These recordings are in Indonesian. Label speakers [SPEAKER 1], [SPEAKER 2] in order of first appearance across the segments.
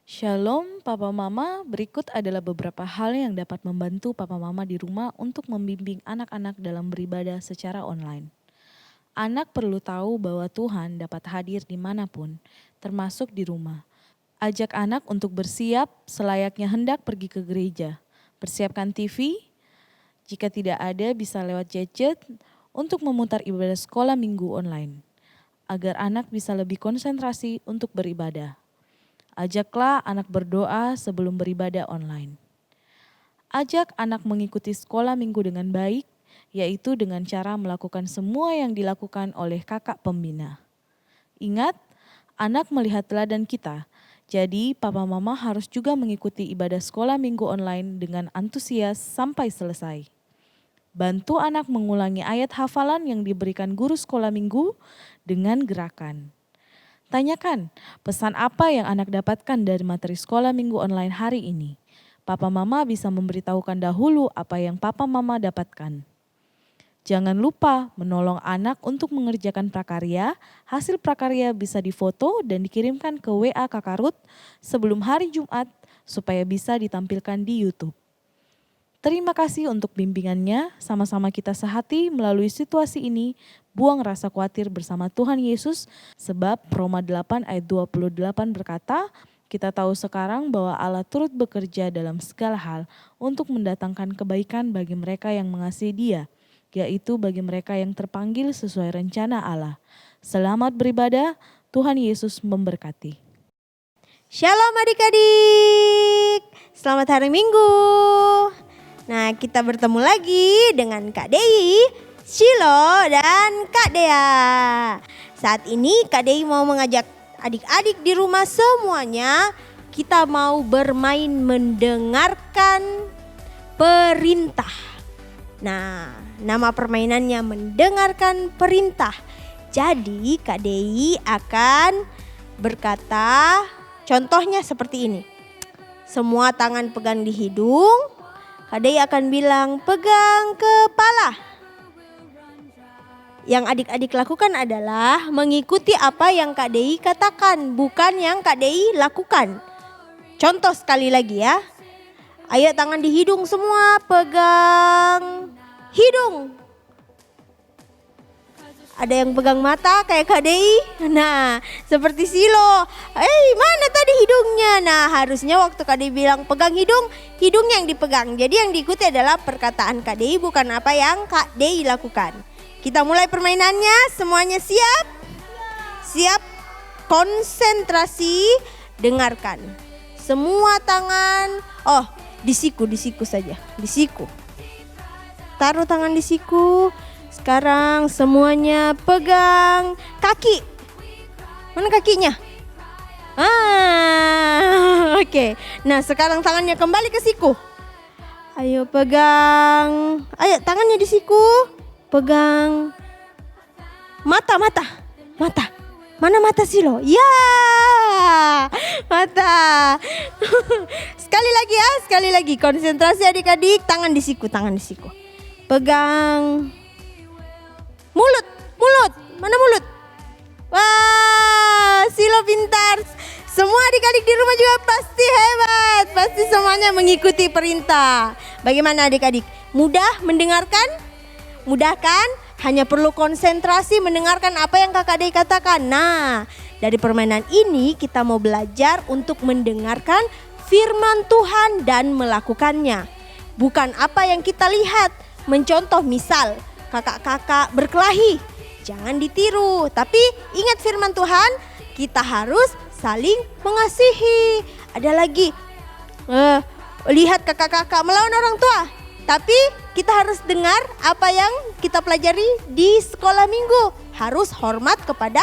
[SPEAKER 1] Shalom Papa Mama, berikut adalah beberapa hal yang dapat membantu Papa Mama di rumah untuk membimbing anak-anak dalam beribadah secara online. Anak perlu tahu bahwa Tuhan dapat hadir dimanapun, termasuk di rumah. Ajak anak untuk bersiap selayaknya hendak pergi ke gereja. Persiapkan TV, jika tidak ada bisa lewat gadget untuk memutar ibadah sekolah minggu online, agar anak bisa lebih konsentrasi untuk beribadah. Ajaklah anak berdoa sebelum beribadah online. Ajak anak mengikuti sekolah minggu dengan baik, yaitu dengan cara melakukan semua yang dilakukan oleh kakak pembina. Ingat, anak melihat teladan kita, jadi papa mama harus juga mengikuti ibadah sekolah minggu online dengan antusias sampai selesai. Bantu anak mengulangi ayat hafalan yang diberikan guru sekolah minggu dengan gerakan. Tanyakan, pesan apa yang anak dapatkan dari materi sekolah minggu online hari ini? Papa mama bisa memberitahukan dahulu apa yang papa mama dapatkan. Jangan lupa menolong anak untuk mengerjakan prakarya. Hasil prakarya bisa difoto dan dikirimkan ke WA Kakak Ruth sebelum hari Jumat supaya bisa ditampilkan di YouTube. Terima kasih untuk bimbingannya, sama-sama kita sehati melalui situasi ini, buang rasa khawatir bersama Tuhan Yesus, sebab Roma 8 ayat 28 berkata, kita tahu sekarang bahwa Allah turut bekerja dalam segala hal untuk mendatangkan kebaikan bagi mereka yang mengasihi Dia, yaitu bagi mereka yang terpanggil sesuai rencana Allah. Selamat beribadah, Tuhan Yesus memberkati.
[SPEAKER 2] Shalom adik-adik, selamat hari Minggu. Nah, kita bertemu lagi dengan Kak Dei, Shilo, dan Kak Dea. Saat ini Kak Dei mau mengajak adik-adik di rumah semuanya, kita mau bermain mendengarkan perintah. Nah, nama permainannya mendengarkan perintah. Jadi Kak Dei akan berkata, contohnya seperti ini. Semua tangan pegang di hidung. Kak Dei akan bilang pegang kepala. Yang adik-adik lakukan adalah mengikuti apa yang Kak Dei katakan, bukan yang Kak Dei lakukan. Contoh sekali lagi ya. Ayo tangan di hidung semua, pegang hidung. Ada yang pegang mata kayak Kak Dei. Nah, seperti Silo. Mana tadi hidungnya? Nah, harusnya waktu Kak Dei bilang pegang hidung, hidungnya yang dipegang. Jadi yang diikuti adalah perkataan Kak Dei, bukan apa yang Kak Dei lakukan. Kita mulai permainannya. Semuanya siap? Siap, konsentrasi, dengarkan. Semua tangan, di siku saja, di siku. Taruh tangan di siku. Sekarang semuanya pegang kaki. Mana kakinya? Oke. Nah, sekarang tangannya kembali ke siku. Ayo pegang. Ayo tangannya di siku. Pegang mata. Mana mata Silo? Ya, mata. Sekali lagi. Konsentrasi adik-adik, tangan di siku. Pegang mulut. Mana mulut? Wah, Silo pintar. Semua adik-adik di rumah juga pasti hebat. Pasti semuanya mengikuti perintah. Bagaimana adik-adik? Mudah mendengarkan? Mudah kan? Hanya perlu konsentrasi mendengarkan apa yang Kakak Dei katakan. Nah, dari permainan ini kita mau belajar untuk mendengarkan firman Tuhan dan melakukannya. Bukan apa yang kita lihat. Mencontoh misal kakak-kakak berkelahi, jangan ditiru. Tapi ingat firman Tuhan, kita harus saling mengasihi. Ada lagi, lihat kakak-kakak melawan orang tua. Tapi kita harus dengar apa yang kita pelajari di sekolah minggu. Harus hormat kepada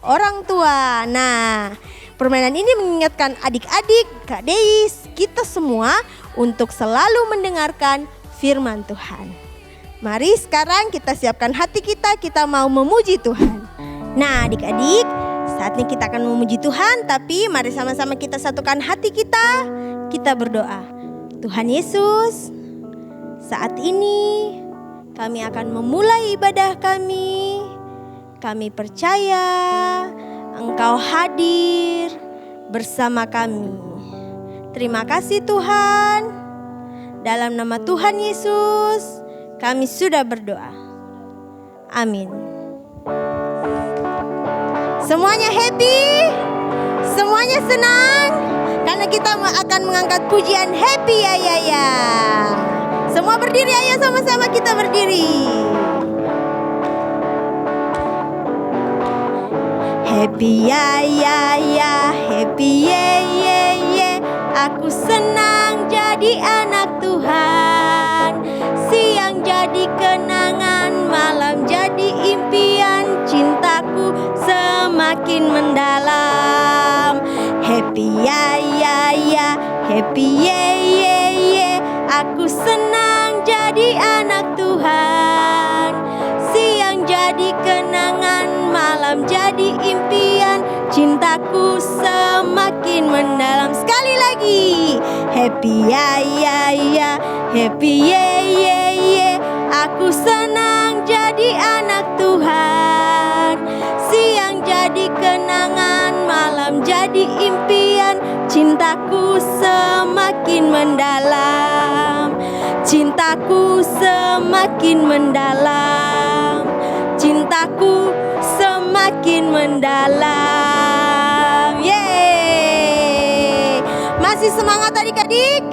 [SPEAKER 2] orang tua. Nah, permainan ini mengingatkan adik-adik, Kak Dei, kita semua untuk selalu mendengarkan firman Tuhan. Mari sekarang kita siapkan hati kita mau memuji Tuhan. Nah adik-adik, saatnya kita akan memuji Tuhan, tapi mari sama-sama kita satukan hati kita berdoa. Tuhan Yesus, saat ini kami akan memulai ibadah kami. Kami percaya Engkau hadir bersama kami. Terima kasih Tuhan. Dalam nama Tuhan Yesus kami sudah berdoa. Amin. Semuanya happy? Semuanya senang? Karena kita akan mengangkat pujian happy ya. Semua berdiri, ayo sama-sama kita berdiri. Happy ya, happy ye. Aku senang jadi anak Tuhan. Siang jadi kenangan, malam jadi impian. Cintaku semakin mendalam. Happy ya, happy ye. Aku senang jadi anak Tuhan. Siang jadi kenangan, malam jadi impian. Cintaku semakin mendalam. Sekali lagi. Happy ya, happy ye. Aku senang jadi anak Tuhan. Siang jadi kenangan, malam jadi impian. Cintaku semakin mendalam. Cintaku semakin mendalam. Cintaku semakin mendalam. Yeay. Masih semangat adik-adik?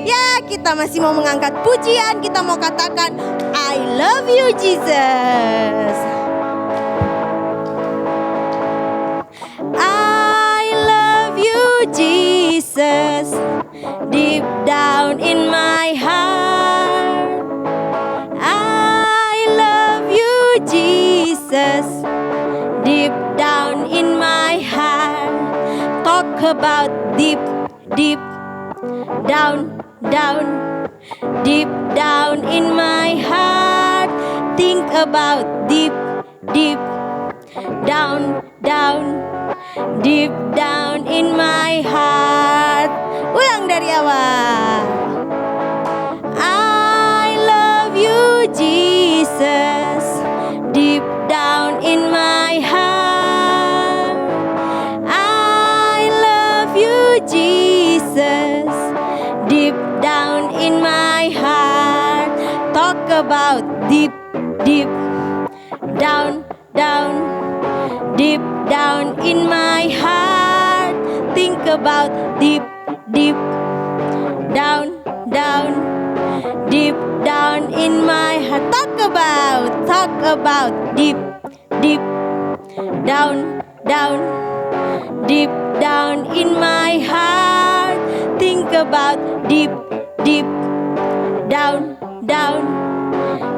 [SPEAKER 2] Ya, kita masih mau mengangkat pujian. Kita mau katakan I love you Jesus. I love you Jesus. Deep down in my heart. I love you Jesus. Deep down in my heart. Talk about deep down. Deep down in my heart. Think about deep down. Deep down in my heart. Ulang dari awal. I love you Jesus. Deep down in my heart. I love you Jesus. Deep down in my heart. Talk about deep down. Deep down in my heart. Think about deep down. Deep down in my heart. Talk about deep down. Deep down in my heart. Think about deep down.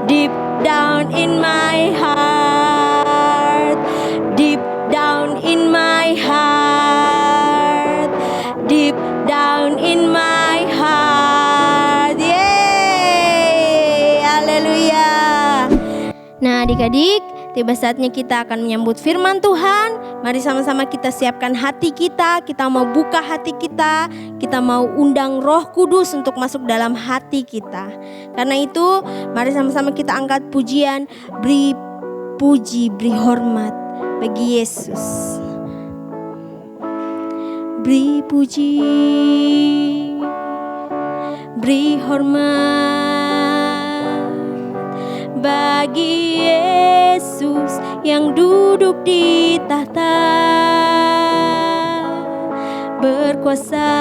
[SPEAKER 2] Deep down in my heart. Deep down in my heart. Deep down in my heart. Yeay, haleluya. Nah adik-adik, tiba saatnya kita akan menyambut firman Tuhan. Mari sama-sama kita siapkan hati kita. Kita mau buka hati kita. Kita mau undang Roh Kudus untuk masuk dalam hati kita. Karena itu mari sama-sama kita angkat pujian. Beri puji, beri hormat bagi Yesus. Beri puji, beri hormat bagi Yesus yang duduk di tahta, berkuasa,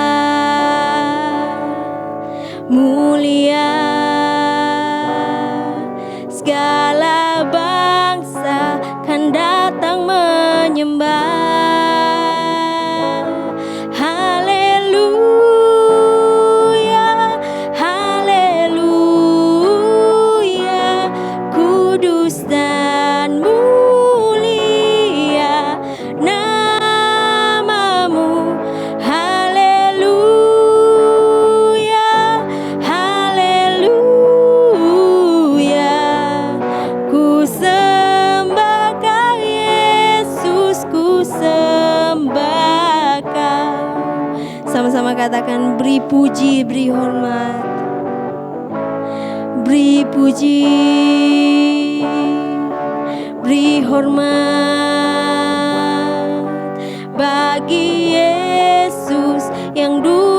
[SPEAKER 2] mulia. Segala bangsa kan datang menyembah. Katakan beri puji, beri hormat. Beri puji, beri hormat bagi Yesus yang dulu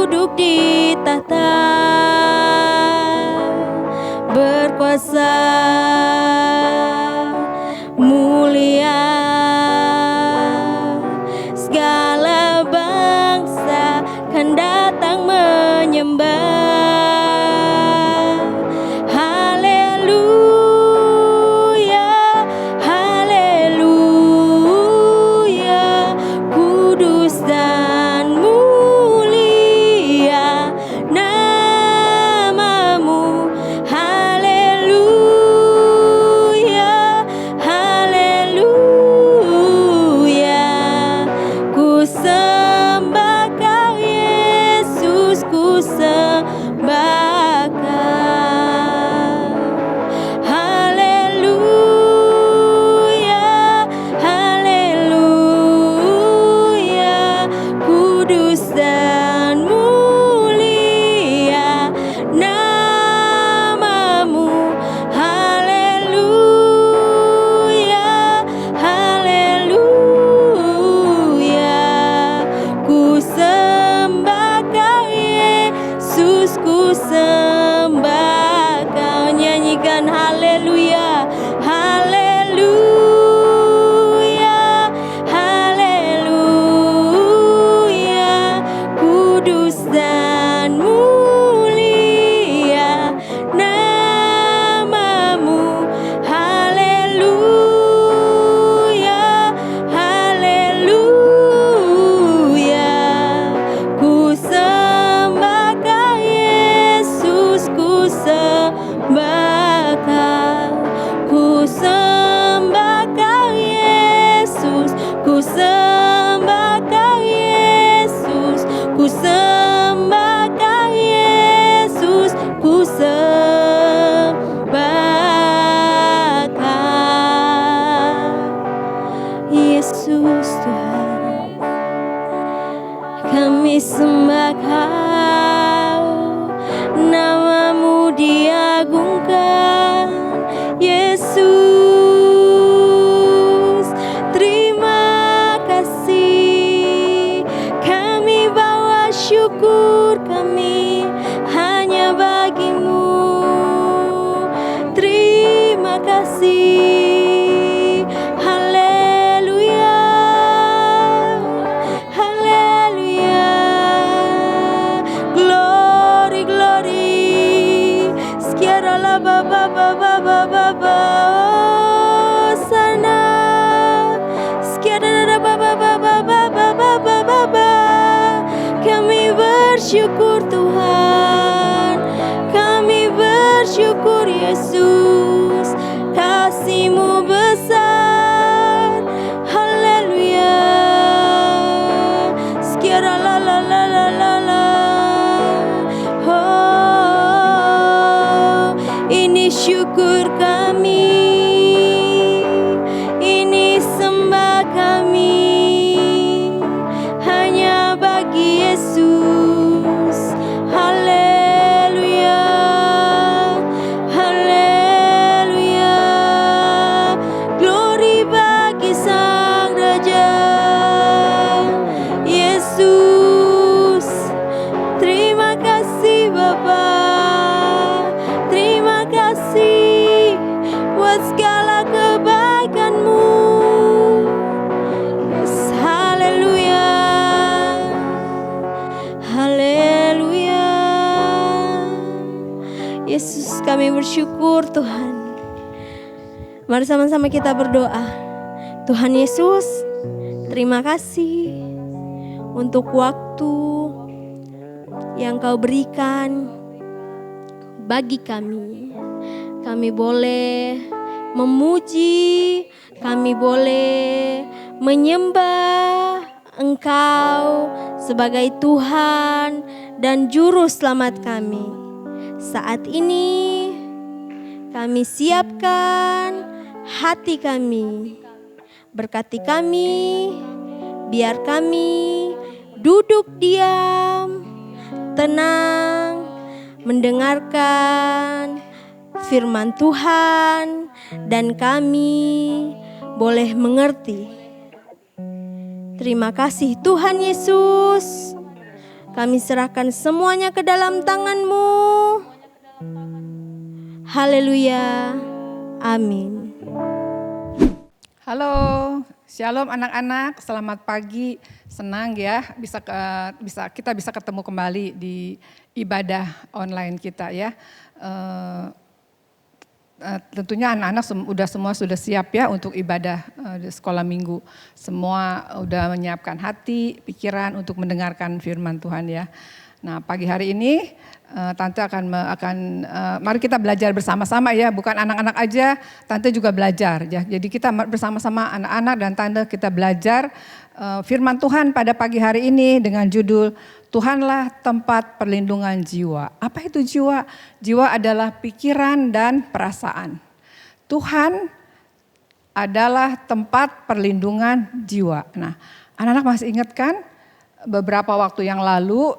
[SPEAKER 2] sembah Kau. Nyanyikan haleluya, haleluya, haleluya. Kudus dan mulia namamu, haleluya, haleluya. Ku sembah Kau Yesus, ku sembah Kau, ku sembah Kau Yesus, ku sembah Kau Yesus, ku sembah Kau Yesus, ku sembah Kau Yesus Tuhan. Kami sembah Kau, namamu diagungkan Yesus. Terima kasih, kami bawa syukur kami hanya bagimu. Terima kasih, haleluya, haleluya. Glory, glory. Skiara la ba ba ba ba ba ba ba. Sana. Skiara la ba ba ba ba ba ba ba ba ba ba. Kami bersyukur Tuhan, kami bersyukur Yesus, kasih-Mu besar. Haleluya. Skiara la la la la la la. Oh, ini syukur kami, ini sembah kami hanya bagi Yesus. Haleluya, haleluya. Glory bagi Sang Raja Yesus. Terima kasih Bapa, terima kasih buat segala kebaikan-Mu. Yes, haleluya, haleluya. Yesus, kami bersyukur Tuhan. Mari sama-sama kita berdoa. Tuhan Yesus, terima kasih untuk waktu yang Kau berikan bagi kami. Kami boleh memuji, kami boleh menyembah Engkau sebagai Tuhan dan Juru Selamat kami. Saat ini kami siapkan hati kami. Berkati kami, biar kami duduk diam, tenang, mendengarkan firman Tuhan, dan kami boleh mengerti. Terima kasih Tuhan Yesus. Kami serahkan semuanya ke dalam tangan-Mu. Haleluya. Amin.
[SPEAKER 3] Halo, shalom anak-anak, selamat pagi. Senang ya kita bisa ketemu kembali di ibadah online kita ya. Tentunya anak-anak semua sudah siap ya untuk ibadah di sekolah minggu. Semua udah menyiapkan hati, pikiran untuk mendengarkan firman Tuhan ya. Nah, pagi hari ini Tante akan mari kita belajar bersama-sama ya, bukan anak-anak aja, Tante juga belajar ya. Jadi kita bersama-sama anak-anak dan Tante kita belajar firman Tuhan pada pagi hari ini dengan judul Tuhanlah tempat perlindungan jiwa. Apa itu jiwa? Jiwa adalah pikiran dan perasaan. Tuhan adalah tempat perlindungan jiwa. Nah, anak-anak masih ingat kan? Beberapa waktu yang lalu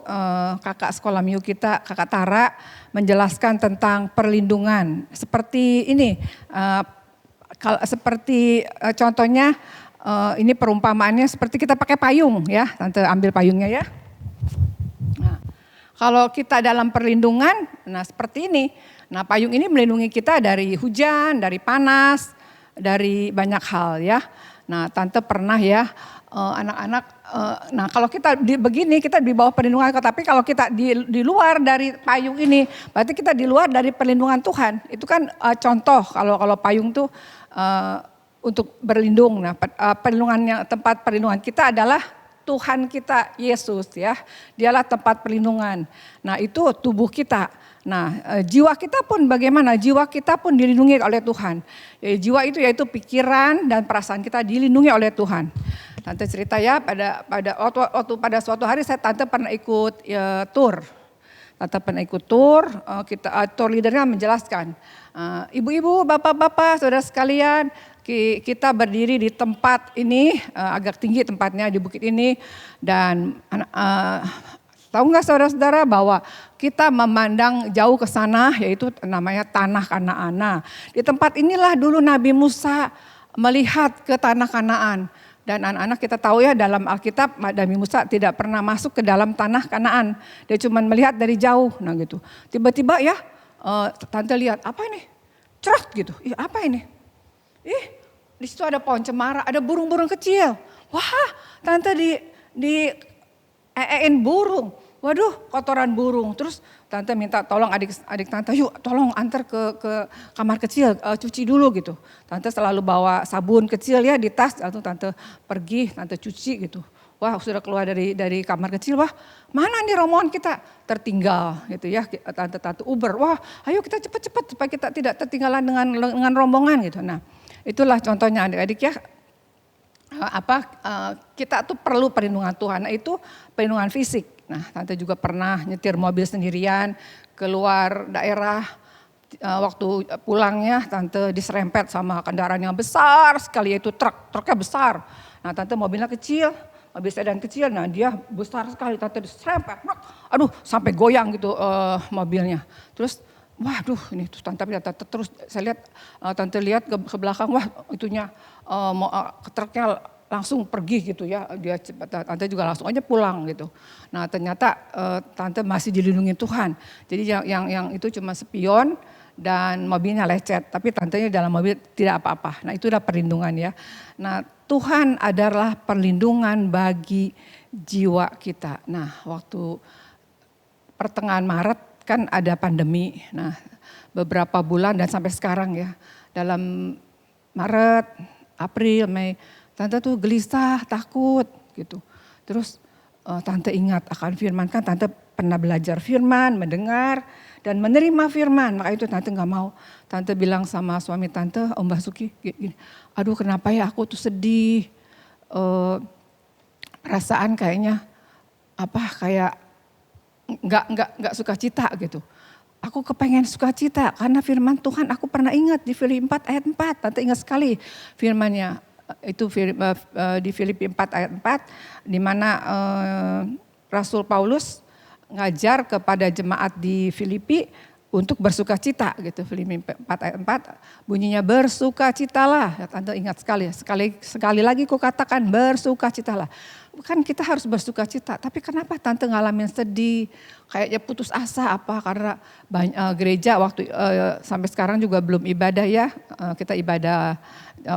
[SPEAKER 3] kakak sekolah minggu kita, kakak Tara menjelaskan tentang perlindungan. Seperti ini, contohnya ini perumpamaannya seperti kita pakai payung ya. Tante ambil payungnya ya. Nah, Kalau kita dalam perlindungan, nah seperti ini. Nah payung ini melindungi kita dari hujan, dari panas, dari banyak hal ya. Nah tante pernah ya anak-anak, nah kalau kita begini kita di bawah perlindungan, tapi kalau kita di luar dari payung ini, berarti kita di luar dari perlindungan Tuhan. Itu kan contoh kalau payung tuh untuk berlindung. Nah tempat perlindungan kita adalah Tuhan kita Yesus ya, dialah tempat perlindungan. Nah itu tubuh kita. Nah jiwa kita pun bagaimana? Jiwa kita pun dilindungi oleh Tuhan. Jiwa itu yaitu pikiran dan perasaan kita dilindungi oleh Tuhan. Tante cerita ya pada suatu hari tante pernah ikut tour. Tante pernah ikut tour, tour leadernya menjelaskan, ibu-ibu, bapak-bapak, saudara sekalian, kita berdiri di tempat ini, agak tinggi tempatnya di bukit ini, dan tahu nggak saudara-saudara bahwa kita memandang jauh ke sana, yaitu namanya tanah Kanaan. Di tempat inilah dulu Nabi Musa melihat ke tanah Kanaan. Dan anak-anak kita tahu ya dalam Alkitab Nabi Musa tidak pernah masuk ke dalam tanah Kanaan. Dia cuma melihat dari jauh, nah gitu. Tiba-tiba ya tante lihat, apa ini? Cerot gitu, apa ini? Di situ ada pohon cemara, ada burung-burung kecil. Wah, tante di burung. Waduh, kotoran burung. Terus tante minta tolong adik tante, yuk tolong antar ke kamar kecil, cuci dulu gitu. Tante selalu bawa sabun kecil ya di tas, lalu tante pergi, tante cuci gitu. Wah sudah keluar dari kamar kecil, wah mana nih rombongan kita? Tertinggal gitu ya, tante Uber. Wah ayo kita cepat-cepat supaya kita tidak tertinggalan dengan rombongan gitu. Nah itulah contohnya adik-adik ya. Kita tuh perlu perlindungan Tuhan. Nah itu perlindungan fisik. Nah tante juga pernah nyetir mobil sendirian keluar daerah, waktu pulangnya tante diserempet sama kendaraan yang besar sekali, yaitu truknya besar. Nah tante mobilnya kecil, mobil sedan kecil, nah dia besar sekali, tante diserempet, aduh sampai goyang gitu mobilnya. Terus waduh ini tante terus saya lihat, tante lihat ke belakang, wah itunya truknya langsung pergi gitu ya, dia cepat, tante juga langsung aja pulang gitu. Nah ternyata tante masih dilindungi Tuhan. Jadi yang itu cuma spion dan mobilnya lecet, tapi tantenya dalam mobil tidak apa-apa. Nah itu udah perlindungan ya. Nah Tuhan adalah perlindungan bagi jiwa kita. Nah waktu pertengahan Maret kan ada pandemi. Nah beberapa bulan dan sampai sekarang ya, dalam Maret, April, Mei, tante tuh gelisah, takut gitu. Terus tante ingat akan firman, kan tante pernah belajar firman, mendengar dan menerima firman. Maka itu tante gak mau. Tante bilang sama suami tante, Om Basuki, gini, aduh kenapa ya aku tuh sedih. Perasaan kayaknya kayak nggak sukacita gitu. Aku kepengen sukacita karena firman Tuhan aku pernah ingat di Filipi 4 ayat 4. Tante ingat sekali firmannya. Itu di Filipi 4 ayat 4 di mana Rasul Paulus ngajar kepada jemaat di Filipi untuk bersukacita gitu. Filipi 4 ayat 4 bunyinya bersukacitalah. Tante ingat sekali lagi ku katakan bersukacitalah. Kan kita harus bersukacita, tapi kenapa tante ngalamin sedih, kayaknya putus asa karena gereja waktu sampai sekarang juga belum ibadah ya, kita ibadah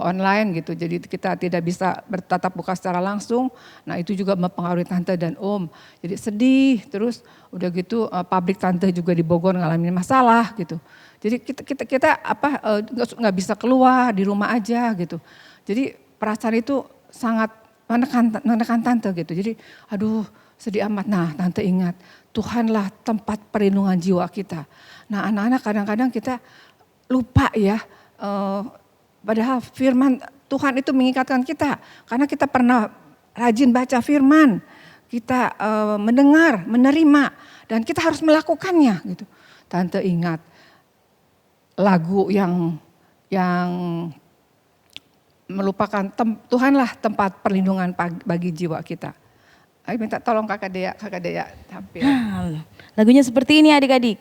[SPEAKER 3] online gitu, jadi kita tidak bisa bertatap muka secara langsung. Nah itu juga mempengaruhi tante dan Om, jadi sedih. Terus udah gitu pabrik tante juga di Bogor ngalamin masalah gitu. Jadi kita nggak bisa keluar, di rumah aja gitu. Jadi perasaan itu sangat menekan tante gitu. Jadi aduh sedih amat. Nah tante ingat Tuhanlah tempat perlindungan jiwa kita. Nah anak-anak kadang-kadang kita lupa ya. Padahal firman Tuhan itu mengingatkan kita. Karena kita pernah rajin baca firman. Kita mendengar, menerima. Dan kita harus melakukannya gitu. Tante ingat lagu yang melupakan Tuhanlah tempat perlindungan bagi jiwa kita. Ayo minta tolong kakak Dea tampil.
[SPEAKER 1] Lagunya seperti ini adik-adik.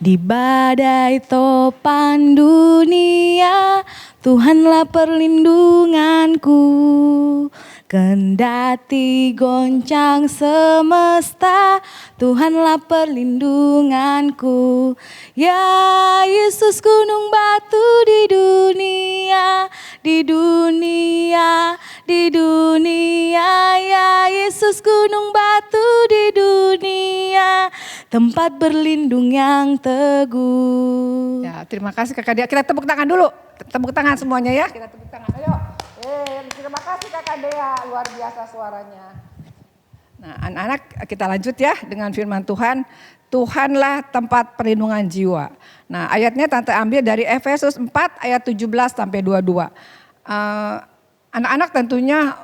[SPEAKER 1] Di badai topan dunia, Tuhanlah perlindunganku. Kendati goncang semesta, Tuhanlah perlindunganku. Ya Yesus gunung batu di dunia, di dunia, di dunia. Ya Yesus gunung batu di dunia, tempat berlindung yang teguh.
[SPEAKER 3] Ya, terima kasih Kakak Dea. Kita tepuk tangan dulu. Tepuk tangan semuanya ya. Kita tepuk tangan. Ayo. Terima kasih Kakak Dea. Luar biasa suaranya. Nah, anak-anak kita lanjut ya dengan firman Tuhan. Tuhanlah tempat perlindungan jiwa. Nah, ayatnya Tante ambil dari Efesus 4 ayat 17 sampai 22. Anak-anak tentunya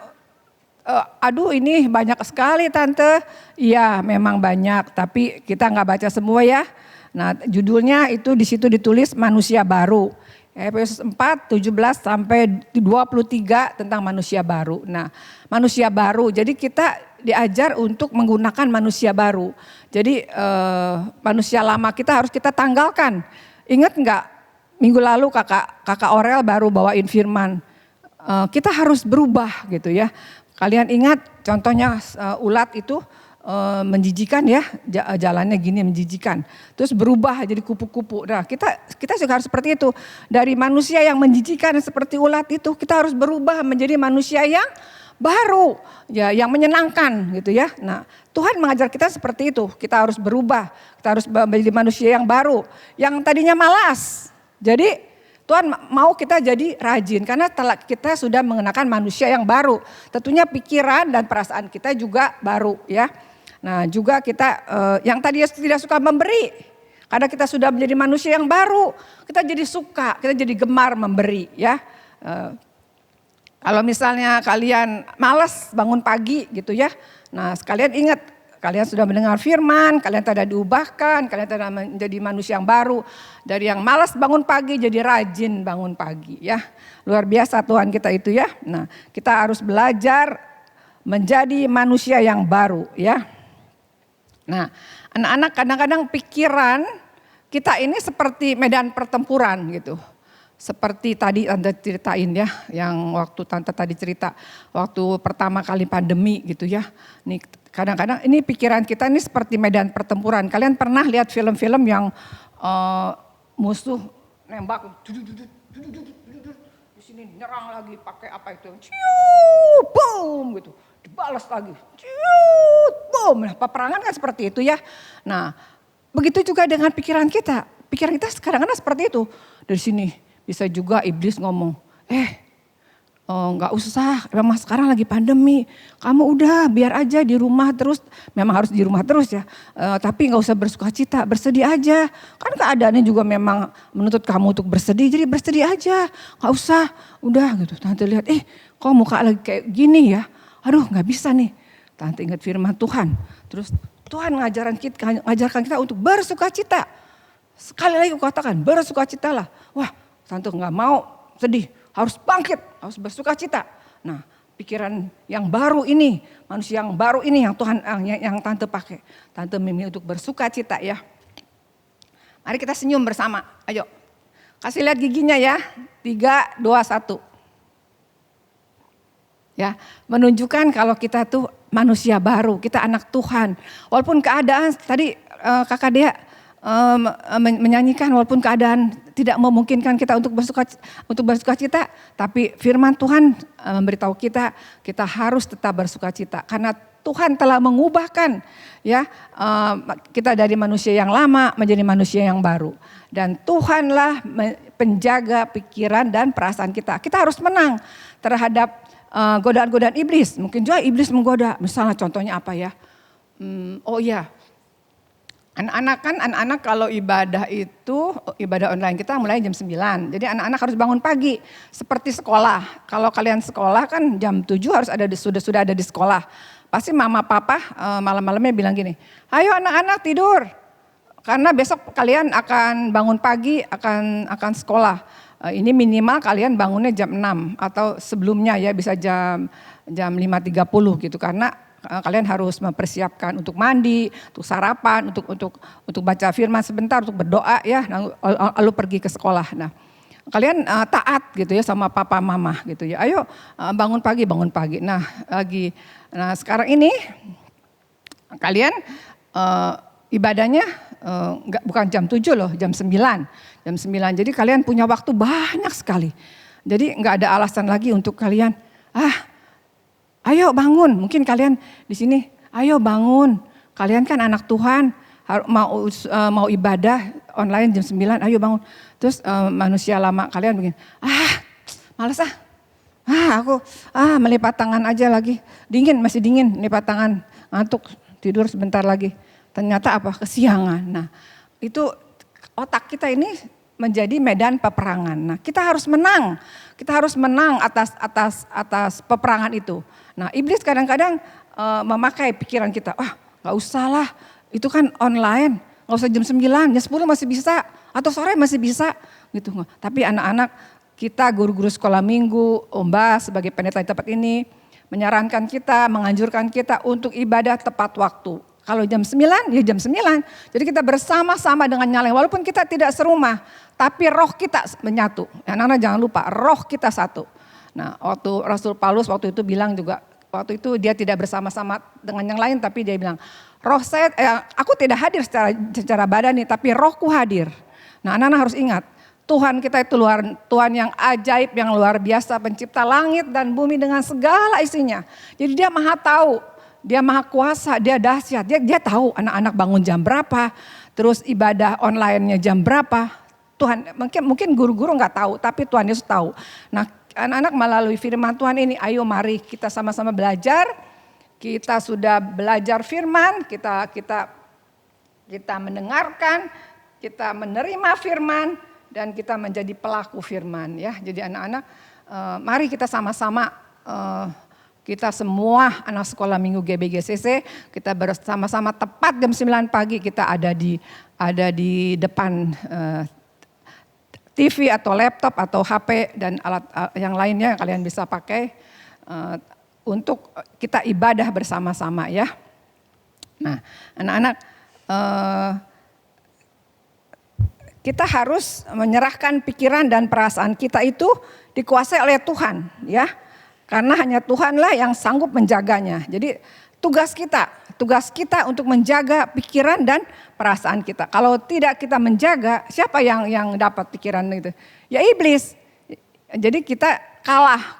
[SPEAKER 3] aduh ini banyak sekali Tante. Iya, memang banyak, tapi kita nggak baca semua ya. Nah, judulnya itu di situ ditulis manusia baru. Efesus 4, 17 sampai 23 tentang manusia baru. Nah, manusia baru. Jadi kita diajar untuk menggunakan manusia baru. Jadi manusia lama kita harus kita tanggalkan. Ingat nggak minggu lalu kakak Aurel baru bawain firman. Kita harus berubah gitu ya. Kalian ingat contohnya ulat itu menjijikan ya, jalannya gini menjijikan. Terus berubah jadi kupu-kupu. Nah, kita juga harus seperti itu. Dari manusia yang menjijikan seperti ulat itu, kita harus berubah menjadi manusia yang baru, ya, yang menyenangkan gitu ya. Nah, Tuhan mengajar kita seperti itu. Kita harus berubah, kita harus menjadi manusia yang baru, yang tadinya malas. Jadi Tuhan mau kita jadi rajin karena kita sudah mengenakan manusia yang baru. Tentunya pikiran dan perasaan kita juga baru ya. Nah, juga kita yang tadinya tidak suka memberi, karena kita sudah menjadi manusia yang baru, kita jadi suka, kita jadi gemar memberi ya. Kalau misalnya kalian malas bangun pagi gitu ya. Nah, sekalian ingat, kalian sudah mendengar firman, kalian tidak diubahkan, kalian tidak menjadi manusia yang baru. Dari yang malas bangun pagi jadi rajin bangun pagi ya. Luar biasa Tuhan kita itu ya. Nah, kita harus belajar menjadi manusia yang baru ya. Nah, anak-anak kadang-kadang pikiran kita ini seperti medan pertempuran gitu. Seperti tadi Tante ceritain ya, yang waktu Tante tadi cerita, waktu pertama kali pandemi gitu ya. Nih kadang-kadang ini pikiran kita ini seperti medan pertempuran. Kalian pernah lihat film-film yang musuh nembak, di sini nyerang lagi pakai apa itu, ciu, boom gitu, dibalas lagi, ciu, boom. Nah, peperangan kan seperti itu ya. Nah, begitu juga dengan pikiran kita. Pikiran kita kadang-kadang seperti itu. Dari sini bisa juga iblis ngomong, nggak usah, memang sekarang lagi pandemi, kamu udah biar aja di rumah terus, memang harus di rumah terus ya, tapi nggak usah bersukacita, bersedih aja, kan keadaannya juga memang menuntut kamu untuk bersedih, jadi bersedih aja, nggak usah, udah gitu. Tante lihat, kok muka lagi kayak gini ya, aduh nggak bisa nih. Tante ingat firman Tuhan, terus Tuhan ngajarkan kita untuk bersukacita. Sekali lagi aku katakan, bersukacitalah. Wah, Tante nggak mau sedih, harus bangkit, harus bersukacita. Nah, pikiran yang baru ini, manusia yang baru ini yang Tuhan yang Tante pakai. Tante memilih untuk bersukacita ya. Mari kita senyum bersama. Ayo. Kasih lihat giginya ya. 3, 2, 1. Ya, menunjukkan kalau kita tuh manusia baru, kita anak Tuhan. Walaupun keadaan tadi Kakak Dea menyanyikan, walaupun keadaan tidak memungkinkan kita untuk bersukacita, tapi firman Tuhan memberitahu kita harus tetap bersukacita karena Tuhan telah mengubahkan ya kita dari manusia yang lama menjadi manusia yang baru, dan Tuhanlah penjaga pikiran dan perasaan kita. Kita harus menang terhadap godaan-godaan iblis. Mungkin juga iblis menggoda, misalnya contohnya apa ya? Anak-anak kalau ibadah itu, ibadah online kita mulai jam 9. Jadi anak-anak harus bangun pagi seperti sekolah. Kalau kalian sekolah kan jam 7 harus sudah ada di sekolah. Pasti mama papa malam-malamnya bilang gini, ayo anak-anak tidur. Karena besok kalian akan bangun pagi, akan sekolah. Ini minimal kalian bangunnya jam 6 atau sebelumnya ya, bisa jam 5.30 gitu, karena kalian harus mempersiapkan untuk mandi, untuk sarapan, untuk baca firman sebentar, untuk berdoa ya, lalu pergi ke sekolah. Nah, kalian taat gitu ya sama papa mama gitu ya. Ayo bangun pagi. Nah, sekarang ini kalian ibadahnya bukan jam 7 loh, jam 9. Jam 9. Jadi kalian punya waktu banyak sekali. Jadi nggak ada alasan lagi untuk kalian, ayo bangun. Mungkin kalian di sini, ayo bangun. Kalian kan anak Tuhan, mau ibadah online jam 9, ayo bangun. Terus manusia lama kalian begini, males aku melipat tangan aja lagi. Masih dingin, lipat tangan, ngantuk, tidur sebentar lagi. Ternyata apa? Kesiangan. Nah, itu otak kita ini menjadi medan peperangan. Nah, kita harus menang. Kita harus menang atas peperangan itu. Nah, iblis kadang-kadang memakai pikiran kita. Gak usah lah, itu kan online. Gak usah jam 9, jam 10 masih bisa. Atau sore masih bisa. Gitu. Tapi anak-anak kita, guru-guru sekolah minggu, Om Bas sebagai pendeta di tempat ini, menyarankan kita, menganjurkan kita untuk ibadah tepat waktu. Kalau jam 9, ya jam 9. Jadi kita bersama-sama dengan nyala. Walaupun kita tidak serumah, tapi roh kita menyatu. Anak-anak jangan lupa, roh kita satu. Nah, waktu Rasul Paulus waktu itu bilang juga, waktu itu dia tidak bersama-sama dengan yang lain, tapi dia bilang, aku tidak hadir secara badani, tapi rohku hadir. Nah, anak-anak harus ingat, Tuhan kita itu Tuhan yang ajaib, yang luar biasa, pencipta langit dan bumi dengan segala isinya. Jadi dia maha tahu. Dia maha kuasa, dia dahsyat, dia tahu anak-anak bangun jam berapa, terus ibadah online-nya jam berapa. Tuhan, mungkin guru-guru nggak tahu, tapi Tuhan Yesus tahu. Nah, anak-anak melalui firman Tuhan ini, ayo mari kita sama-sama belajar. Kita sudah belajar firman, kita mendengarkan, kita menerima firman, dan kita menjadi pelaku firman ya. Jadi anak-anak, mari kita sama-sama. Kita semua anak sekolah minggu GBGCC, kita bersama-sama tepat jam 9 pagi kita ada di depan TV atau laptop atau HP dan alat yang lainnya yang kalian bisa pakai untuk kita ibadah bersama-sama ya. Nah, anak-anak kita harus menyerahkan pikiran dan perasaan kita itu dikuasai oleh Tuhan ya. Karena hanya Tuhanlah yang sanggup menjaganya. Jadi tugas kita untuk menjaga pikiran dan perasaan kita. Kalau tidak kita menjaga, siapa yang dapat pikiran itu? Ya iblis. Jadi kita kalah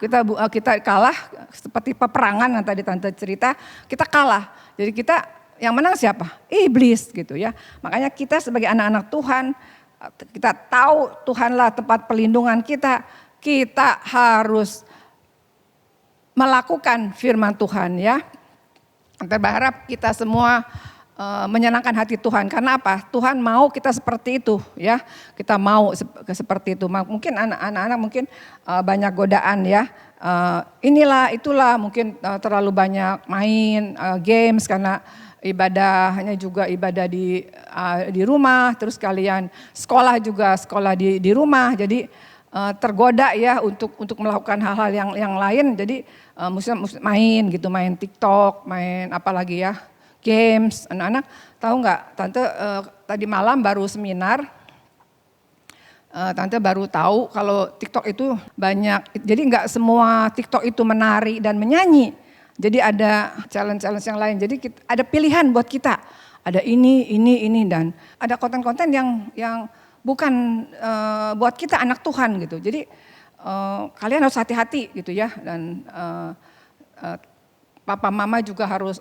[SPEAKER 3] seperti peperangan yang tadi Tante cerita, kita kalah. Jadi kita yang menang siapa? Iblis gitu ya. Makanya kita sebagai anak-anak Tuhan, kita tahu Tuhanlah tempat perlindungan kita. Kita harus melakukan firman Tuhan ya. Kita berharap kita semua menyenangkan hati Tuhan. Karena apa? Tuhan mau kita seperti itu ya. Kita mau seperti itu. Mungkin anak-anak mungkin banyak godaan ya. Inilah itulah mungkin terlalu banyak main games karena ibadahnya juga ibadah di rumah. Terus kalian sekolah di rumah. Jadi tergoda ya untuk melakukan hal-hal yang lain. Jadi main TikTok, main apa lagi ya, games. Anak-anak tahu nggak? Tante tadi malam baru seminar. Tante baru tahu kalau TikTok itu banyak. Jadi nggak semua TikTok itu menari dan menyanyi. Jadi ada challenge yang lain. Jadi ada pilihan buat kita. Ada ini dan ada konten-konten yang bukan buat kita anak Tuhan gitu. Jadi kalian harus hati-hati gitu ya. Dan papa mama juga harus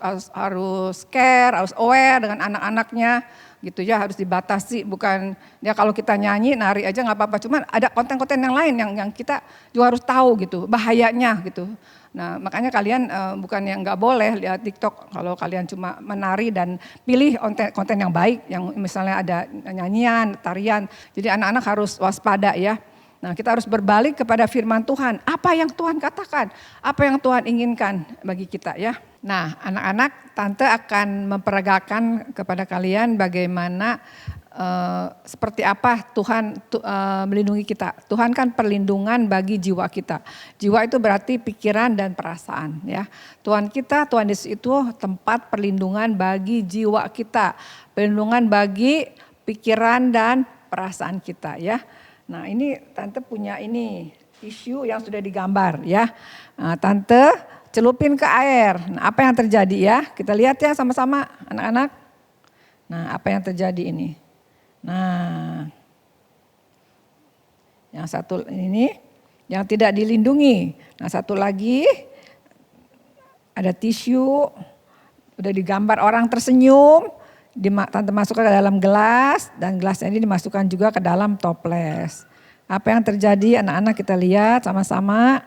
[SPEAKER 3] care, harus aware dengan anak-anaknya gitu ya. Harus dibatasi, bukan ya kalau kita nyanyi nari aja nggak apa-apa. Cuman ada konten-konten yang lain yang kita juga harus tahu gitu bahayanya gitu. Nah makanya kalian bukan yang nggak boleh lihat TikTok kalau kalian cuma menari dan pilih konten yang baik, yang misalnya ada nyanyian, tarian. Jadi anak-anak harus waspada ya. Nah kita harus berbalik kepada firman Tuhan. Apa yang Tuhan katakan, apa yang Tuhan inginkan bagi kita ya. Nah anak-anak, Tante akan memperagakan kepada kalian bagaimana seperti apa Tuhan melindungi kita. Tuhan kan perlindungan bagi jiwa kita. Jiwa itu berarti pikiran dan perasaan ya. Tuhan Yesus itu tempat perlindungan bagi jiwa kita. Perlindungan bagi pikiran dan perasaan kita ya. Nah ini Tante punya ini tisu yang sudah digambar ya. Nah, Tante celupin ke air. Nah, apa yang terjadi ya? Kita lihat ya sama-sama anak-anak. Nah, apa yang terjadi ini? Nah, yang satu ini yang tidak dilindungi. Nah, satu lagi ada tisu, udah digambar orang tersenyum, tante masukkan ke dalam gelas, dan gelasnya ini dimasukkan juga ke dalam toples. Apa yang terjadi anak-anak kita lihat sama-sama.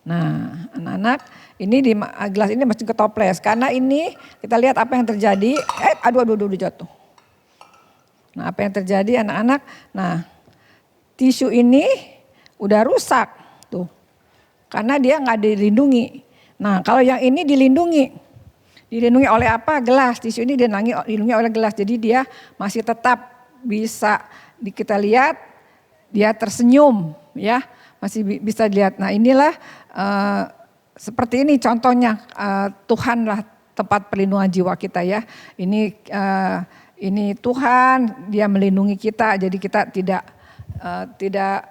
[SPEAKER 3] Nah, anak-anak ini di gelas ini masuk ke toples. Karena ini kita lihat apa yang terjadi. Aduh jatuh. Nah, apa yang terjadi anak-anak? Nah, tisu ini udah rusak tuh. Karena dia nggak dilindungi. Nah, kalau yang ini dilindungi. Dilindungi oleh apa? Gelas. Tisu ini dilindungi oleh gelas. Jadi dia masih tetap bisa kita lihat dia tersenyum, ya. Masih bisa dilihat. Nah, inilah seperti ini contohnya, Tuhanlah tempat perlindungan jiwa kita, ya. Ini Tuhan, dia melindungi kita, jadi kita tidak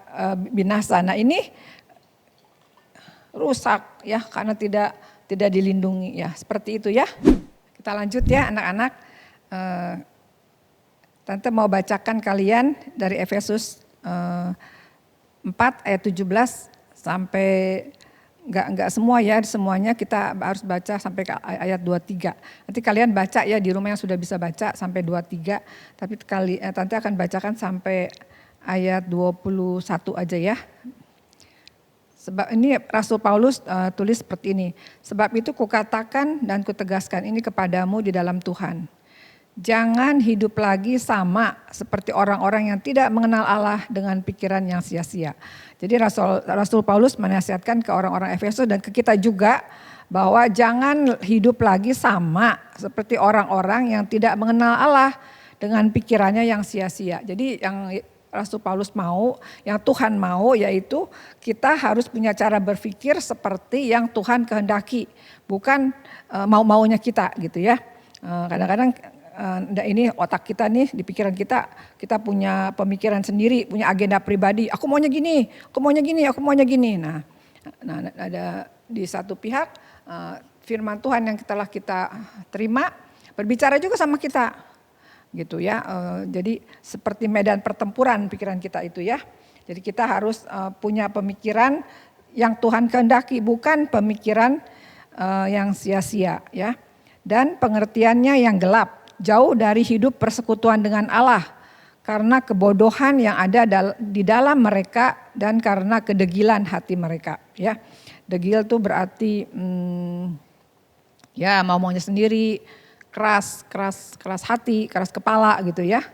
[SPEAKER 3] binasa. Nah, ini rusak, ya, karena tidak dilindungi, ya. Seperti itu, ya. Kita lanjut, ya, anak-anak. Tante mau bacakan kalian dari Efesus 4 ayat 17 sampai enggak semua, ya, semuanya kita harus baca sampai ke ayat 23. Nanti kalian baca, ya, di rumah yang sudah bisa baca sampai 23, tapi Tante akan bacakan sampai ayat 21 aja, ya. Sebab ini Rasul Paulus tulis seperti ini. Sebab itu kukatakan dan kutegaskan ini kepadamu di dalam Tuhan. Jangan hidup lagi sama seperti orang-orang yang tidak mengenal Allah dengan pikiran yang sia-sia. Jadi Rasul Paulus menasihatkan ke orang-orang Efesus dan ke kita juga bahwa jangan hidup lagi sama seperti orang-orang yang tidak mengenal Allah dengan pikirannya yang sia-sia. Jadi yang Rasul Paulus mau, yang Tuhan mau, yaitu kita harus punya cara berpikir seperti yang Tuhan kehendaki, bukan mau-maunya kita, gitu, ya. Kadang-kadang ini otak kita nih, di pikiran kita punya pemikiran sendiri, punya agenda pribadi. Aku maunya gini, aku maunya gini, aku maunya gini. Nah, ada di satu pihak firman Tuhan yang telah kita terima berbicara juga sama kita, gitu, ya. Jadi seperti medan pertempuran pikiran kita itu, ya. Jadi kita harus punya pemikiran yang Tuhan kehendaki, bukan pemikiran yang sia-sia, ya. Dan pengertiannya yang gelap. Jauh dari hidup persekutuan dengan Allah karena kebodohan yang ada di dalam mereka dan karena kedegilan hati mereka, ya. Degil itu berarti ya maunya sendiri, keras hati, keras kepala, gitu, ya.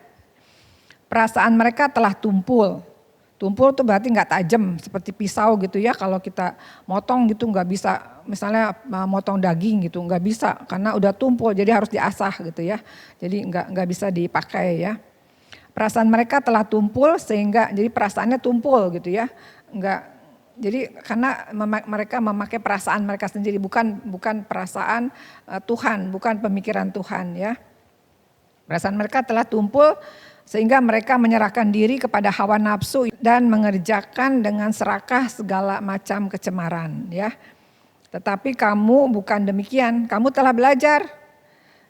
[SPEAKER 3] Perasaan mereka telah tumpul. Tumpul itu berarti nggak tajam seperti pisau, gitu, ya. Kalau kita motong gitu nggak bisa, misalnya motong daging gitu nggak bisa karena udah tumpul, jadi harus diasah, gitu, ya. Jadi nggak bisa dipakai, ya. Perasaan mereka telah tumpul sehingga jadi perasaannya tumpul, gitu, ya. Jadi karena mereka memakai perasaan mereka sendiri, bukan perasaan Tuhan, bukan pemikiran Tuhan, ya. Perasaan mereka telah tumpul sehingga mereka menyerahkan diri kepada hawa nafsu dan mengerjakan dengan serakah segala macam kecemaran, ya. Tetapi kamu bukan demikian, kamu telah belajar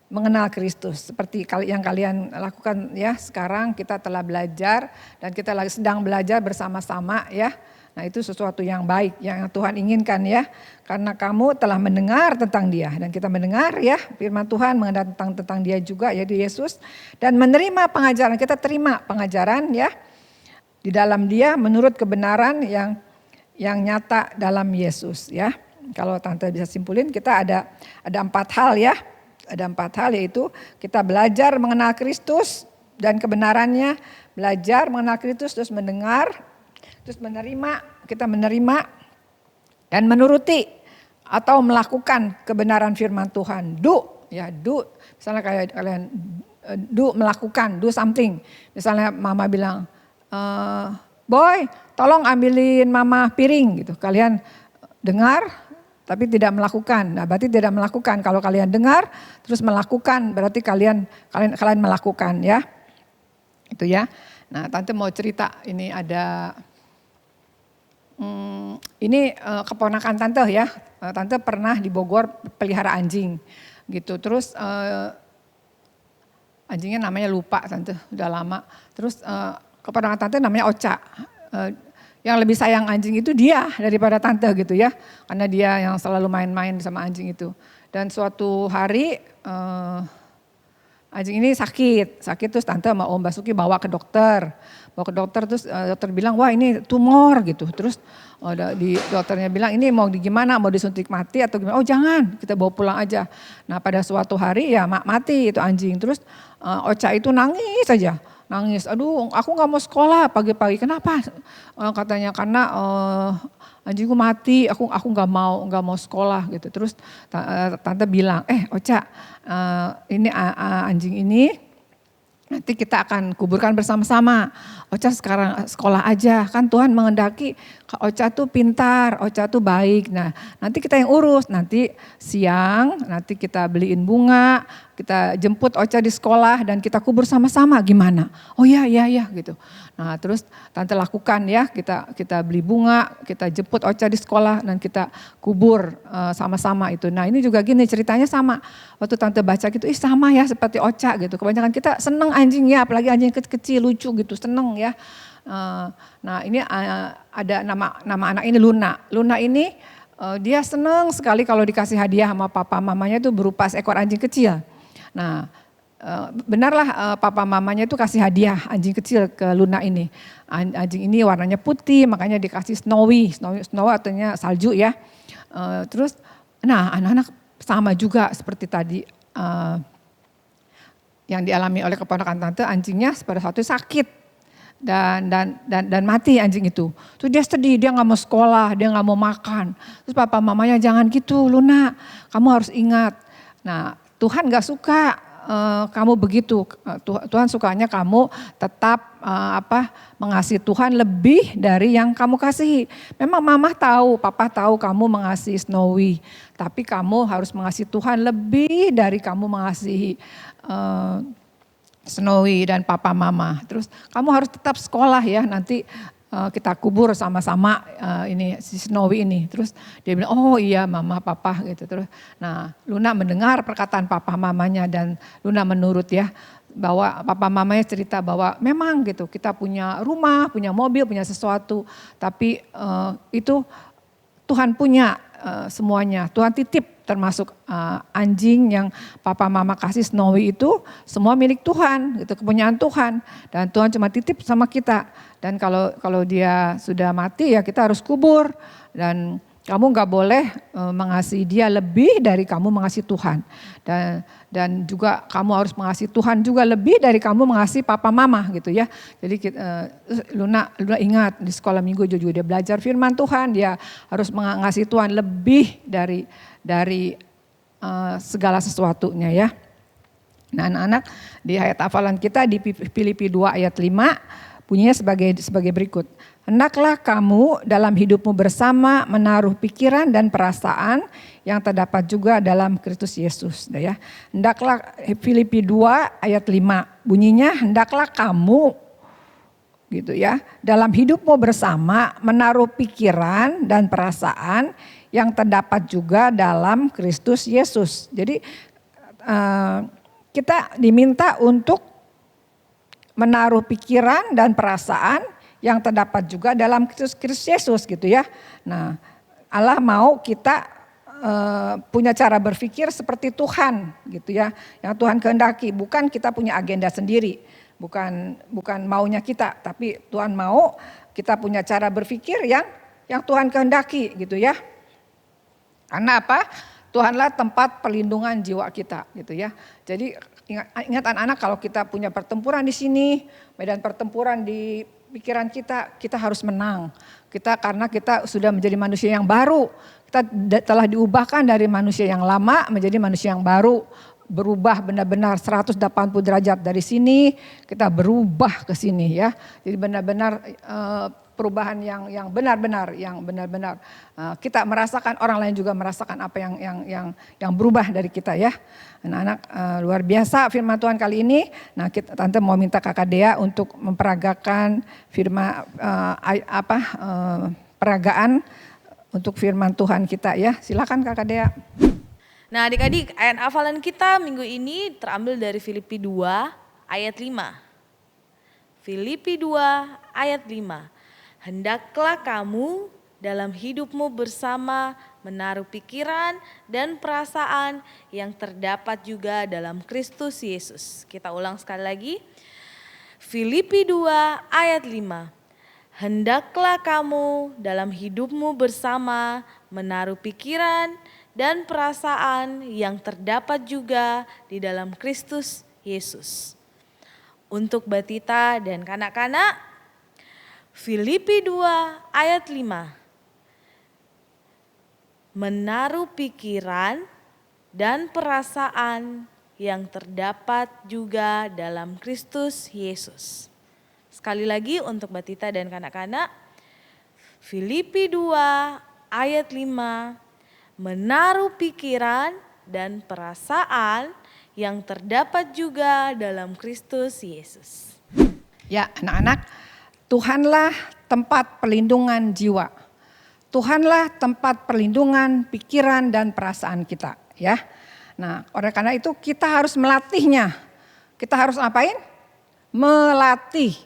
[SPEAKER 3] mengenal Kristus seperti yang kalian lakukan, ya. Sekarang kita telah belajar dan kita sedang belajar bersama-sama, ya. Nah, itu sesuatu yang baik yang Tuhan inginkan, ya. Karena kamu telah mendengar tentang Dia dan kita mendengar, ya, firman Tuhan mengenai tentang Dia juga, yaitu Yesus, dan menerima pengajaran. Kita terima pengajaran, ya, di dalam Dia menurut kebenaran yang nyata dalam Yesus, ya. Kalau Tante bisa simpulin, kita ada 4 hal, ya. Ada 4 hal, yaitu kita belajar mengenal Kristus dan kebenarannya, belajar mengenal Kristus, terus mendengar, terus kita menerima dan menuruti atau melakukan kebenaran firman Tuhan. Do, misalnya kayak kalian melakukan, do something. Misalnya mama bilang, boy tolong ambilin mama piring, gitu. Kalian dengar tapi tidak melakukan. Nah, berarti tidak melakukan. Kalau kalian dengar terus melakukan, berarti kalian melakukan, ya. Itu, ya. Nah, Tante mau cerita, ini ada ini keponakan Tante, ya. Tante pernah di Bogor pelihara anjing, gitu. Terus Anjingnya namanya lupa tante, udah lama. Terus keponakan tante namanya Ocha. Yang lebih sayang anjing itu dia daripada tante gitu ya. Karena dia yang selalu main-main sama anjing itu. Dan suatu hari anjing ini sakit terus tante sama Om Basuki bawa ke dokter. Terus dokter bilang wah ini tumor gitu. Terus dokternya bilang ini mau gimana, mau disuntik mati atau gimana. Oh jangan, kita bawa pulang aja. Nah pada suatu hari ya mati itu anjing. Terus Ocha itu nangis aja. Nangis, aduh aku gak mau sekolah pagi-pagi, kenapa? Katanya karena anjingku mati, aku gak mau sekolah gitu. Terus tante bilang, Ocha ini anjing ini nanti kita akan kuburkan bersama-sama. Ocha sekarang sekolah aja, kan Tuhan menghendaki Ocha tuh pintar, Ocha tuh baik. Nah nanti kita yang urus, nanti siang nanti kita beliin bunga, kita jemput Ocha di sekolah dan kita kubur sama-sama, gimana? Oh iya gitu. Nah terus tante lakukan ya, kita beli bunga, kita jemput Ocha di sekolah dan kita kubur sama-sama itu. Nah ini juga gini ceritanya sama, waktu tante baca gitu, sama ya seperti Ocha gitu. Kebanyakan kita seneng anjingnya, apalagi anjing kecil lucu gitu, seneng ya. Nah ini ada nama anak ini Luna. Luna ini dia seneng sekali kalau dikasih hadiah sama papa mamanya itu berupa seekor anjing kecil. Nah benarlah papa mamanya itu kasih hadiah anjing kecil ke Luna ini. Anjing ini warnanya putih makanya dikasih snowy artinya salju ya. Terus nah anak-anak sama juga seperti tadi yang dialami oleh keponakan tante, anjingnya pada suatu sakit. Dan mati anjing itu. Terus dia sedih, dia gak mau sekolah, dia gak mau makan. Terus papa mamanya jangan gitu Luna, kamu harus ingat. Nah Tuhan gak suka kamu begitu. Tuhan sukanya kamu tetap mengasihi Tuhan lebih dari yang kamu kasihi. Memang mama tahu, papa tahu kamu mengasihi Snowy. Tapi kamu harus mengasihi Tuhan lebih dari kamu mengasihi Snowy dan papa mama. Terus kamu harus tetap sekolah ya, nanti kita kubur sama-sama ini si Snowy ini. Terus dia bilang, oh iya mama papa gitu. Terus nah Luna mendengar perkataan papa mamanya dan Luna menurut ya. Bahwa papa mamanya cerita bahwa memang gitu kita punya rumah, punya mobil, punya sesuatu. Tapi itu Tuhan punya semuanya, Tuhan titip termasuk anjing yang papa mama kasih Snowy itu semua milik Tuhan, itu kepunyaan Tuhan dan Tuhan cuma titip sama kita. Dan kalau dia sudah mati ya kita harus kubur dan kamu gak boleh mengasihi dia lebih dari kamu mengasihi Tuhan. Dan juga kamu harus mengasihi Tuhan juga lebih dari kamu mengasihi papa mama gitu ya. Jadi Luna ingat di sekolah minggu juga dia belajar firman Tuhan. Dia harus mengasihi Tuhan lebih dari segala sesuatunya ya. Nah anak-anak di ayat hafalan kita di Filipi 2 ayat 5 bunyinya sebagai berikut. Hendaklah kamu dalam hidupmu bersama menaruh pikiran dan perasaan yang terdapat juga dalam Kristus Yesus. Ya. Hendaklah Filipi 2 ayat 5 bunyinya hendaklah kamu gitu ya dalam hidupmu bersama menaruh pikiran dan perasaan yang terdapat juga dalam Kristus Yesus. Jadi kita diminta untuk menaruh pikiran dan perasaan yang terdapat juga dalam Kristus Yesus gitu ya. Nah Allah mau kita punya cara berpikir seperti Tuhan gitu ya. Yang Tuhan kehendaki, bukan kita punya agenda sendiri. Bukan maunya kita, tapi Tuhan mau kita punya cara berpikir yang Tuhan kehendaki gitu ya. Karena apa? Tuhanlah tempat perlindungan jiwa kita gitu ya. Jadi ingat anak-anak kalau kita punya pertempuran di sini, medan pertempuran di pikiran kita harus menang. Karena kita sudah menjadi manusia yang baru. Kita telah diubahkan dari manusia yang lama menjadi manusia yang baru. Berubah benar-benar 180 derajat dari sini, kita berubah ke sini ya. Jadi benar-benar perubahan yang benar-benar kita merasakan, orang lain juga merasakan apa yang berubah dari kita ya. Anak-anak luar biasa firman Tuhan kali ini. Nah, tante mau minta Kakak Dea untuk memperagakan firman peragaan untuk firman Tuhan kita ya. Silakan Kakak Dea.
[SPEAKER 1] Nah adik-adik ayat hafalan kita minggu ini terambil dari Filipi 2 ayat 5. Filipi 2 ayat 5. Hendaklah kamu dalam hidupmu bersama menaruh pikiran dan perasaan yang terdapat juga dalam Kristus Yesus. Kita ulang sekali lagi. Filipi 2 ayat 5. Hendaklah kamu dalam hidupmu bersama menaruh pikiran dan perasaan yang terdapat juga di dalam Kristus Yesus. Untuk batita dan kanak-kanak, Filipi 2 ayat 5. Menaruh pikiran dan perasaan yang terdapat juga dalam Kristus Yesus. Sekali lagi untuk batita dan kanak-kanak, Filipi 2 ayat 5. Menaruh pikiran dan perasaan yang terdapat juga dalam Kristus Yesus.
[SPEAKER 3] Ya, anak-anak, Tuhanlah tempat perlindungan jiwa. Tuhanlah tempat perlindungan pikiran dan perasaan kita, ya. Nah, oleh karena itu kita harus melatihnya. Kita harus ngapain? Melatih.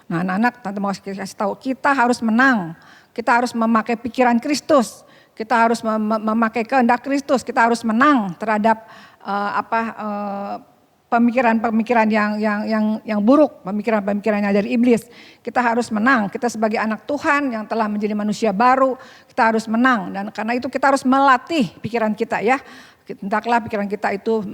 [SPEAKER 3] Nah, anak-anak, tante mau kasih tahu, kita harus menang. Kita harus memakai pikiran Kristus. Kita harus memakai kehendak Kristus. Kita harus menang terhadap pemikiran-pemikiran yang buruk, pemikiran-pemikiran yang dari iblis. Kita harus menang. Kita sebagai anak Tuhan yang telah menjadi manusia baru, kita harus menang. Dan karena itu kita harus melatih pikiran kita, ya. Hendaklah pikiran kita itu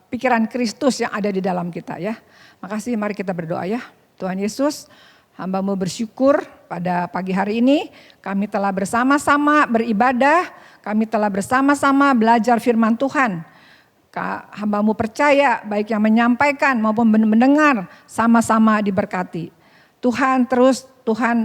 [SPEAKER 3] pikiran Kristus yang ada di dalam kita, ya. Makasih, mari kita berdoa, ya. Tuhan Yesus, hamba-Mu bersyukur pada pagi hari ini kami telah bersama-sama beribadah, kami telah bersama-sama belajar firman Tuhan. Hamba-Mu percaya baik yang menyampaikan maupun mendengar sama-sama diberkati. Tuhan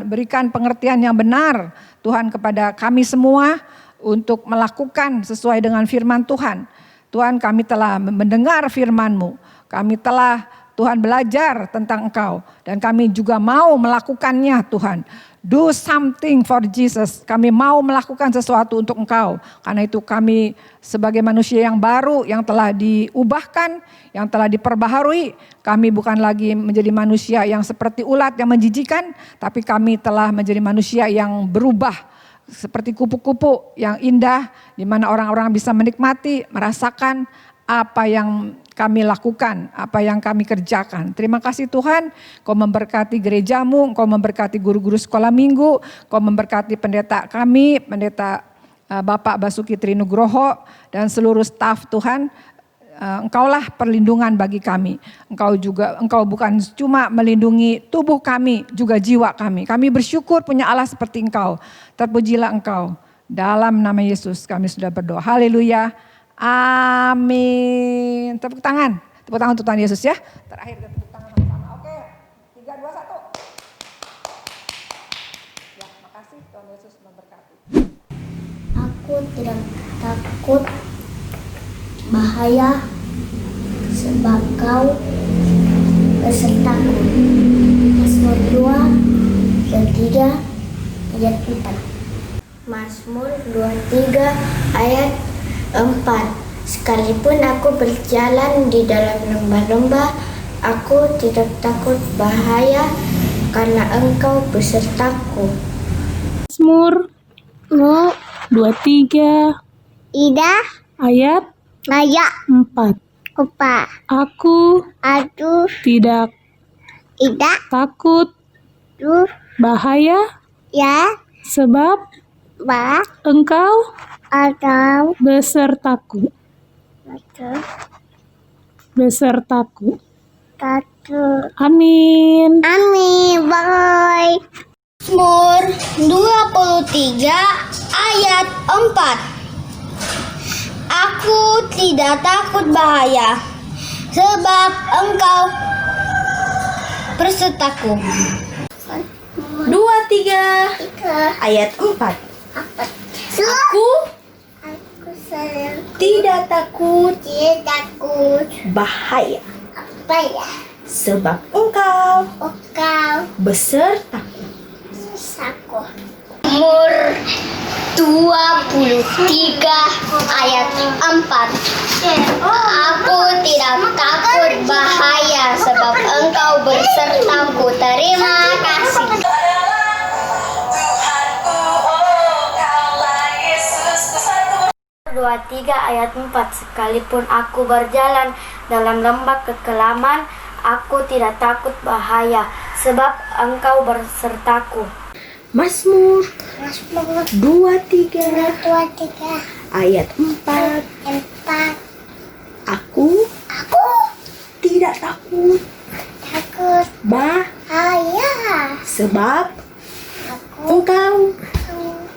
[SPEAKER 3] berikan pengertian yang benar Tuhan kepada kami semua untuk melakukan sesuai dengan firman Tuhan. Tuhan, kami telah mendengar firman-Mu. Kami telah Tuhan belajar tentang Engkau dan kami juga mau melakukannya, Tuhan. Do something for Jesus. Kami mau melakukan sesuatu untuk Engkau. Karena itu kami sebagai manusia yang baru, yang telah diubahkan, yang telah diperbaharui. Kami bukan lagi menjadi manusia yang seperti ulat yang menjijikan, tapi kami telah menjadi manusia yang berubah. Seperti kupu-kupu yang indah, di mana orang-orang bisa menikmati, merasakan apa yang kami lakukan, apa yang kami kerjakan. Terima kasih Tuhan, Kau memberkati gerejamu, Kau memberkati guru-guru sekolah minggu, Kau memberkati pendeta kami, pendeta Bapak Basuki Trinugroho dan seluruh staf Tuhan. Engkaulah perlindungan bagi kami. Engkau bukan cuma melindungi tubuh kami, juga jiwa kami. Kami bersyukur punya Allah seperti Engkau. Terpujilah Engkau. Dalam nama Yesus kami sudah berdoa. Haleluya. Amin. Tepuk tangan untuk Tuhan Yesus, ya. Terakhir kita tepuk tangan sama-sama. Oke, 3, 2, 1. Ya, makasih, Tuhan Yesus memberkati.
[SPEAKER 4] Aku tidak takut bahaya sebab Kau besertaku. Mazmur 2 ayat 3 ayat 4. Mazmur 23 ayat 4. Sekalipun aku berjalan di dalam lembah-lembah, aku tidak takut bahaya karena Engkau besertaku.
[SPEAKER 5] Mazmur 23 ayat 4. Aku tidak takut bahaya sebab Engkau besertaku. Amin.
[SPEAKER 4] Bye. Mazmur 23 ayat 4. Aku tidak takut bahaya sebab Engkau besertaku.
[SPEAKER 2] 2-3 ayat 4. Aku tidak takut bahaya sebab Engkau besertaku.
[SPEAKER 4] Mazmur 23 ayat 4. Aku tidak takut bahaya sebab Engkau bersertaku. Terima kasih. 2:3 ayat 4. Sekalipun aku berjalan dalam lembah kekelaman, aku tidak takut bahaya sebab Engkau bersertaku.
[SPEAKER 6] Mazmur 23 ayat 4. Aku tidak takut bahaya sebab Engkau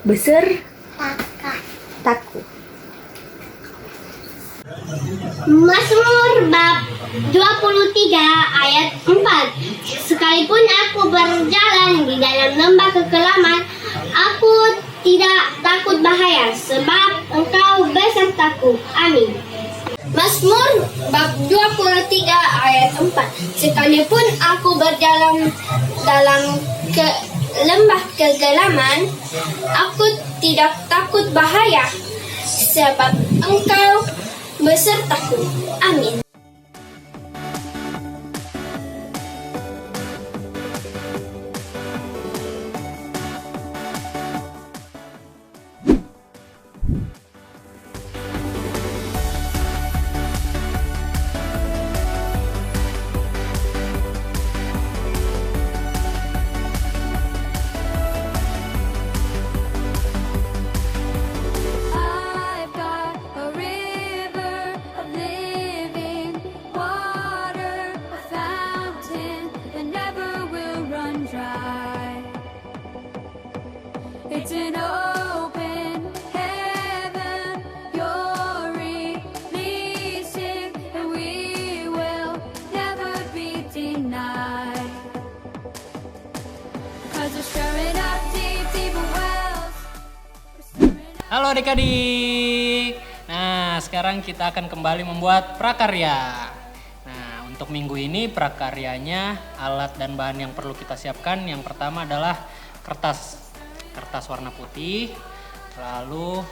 [SPEAKER 6] besertaku.
[SPEAKER 4] Mazmur bab 23 ayat 4. Sekalipun aku berjalan di dalam lembah kekelaman, aku tidak takut bahaya sebab Engkau besertaku. Amin. Mazmur bab 23 ayat 4. Sekalipun aku berjalan dalam lembah kegelaman, aku tidak takut bahaya sebab Engkau besertaku. Amin.
[SPEAKER 7] I've got a river of living water, a fountain that never will run dry. It's an open heaven, you're releasing, and we will never be denied. 'Cause we're stirring up deep, deep wells.
[SPEAKER 8] Halo adik-adik. Nah, sekarang kita akan kembali membuat prakarya. Nah, untuk minggu ini prakaryanya alat dan bahan yang perlu kita siapkan. Yang pertama adalah kertas warna putih. Lalu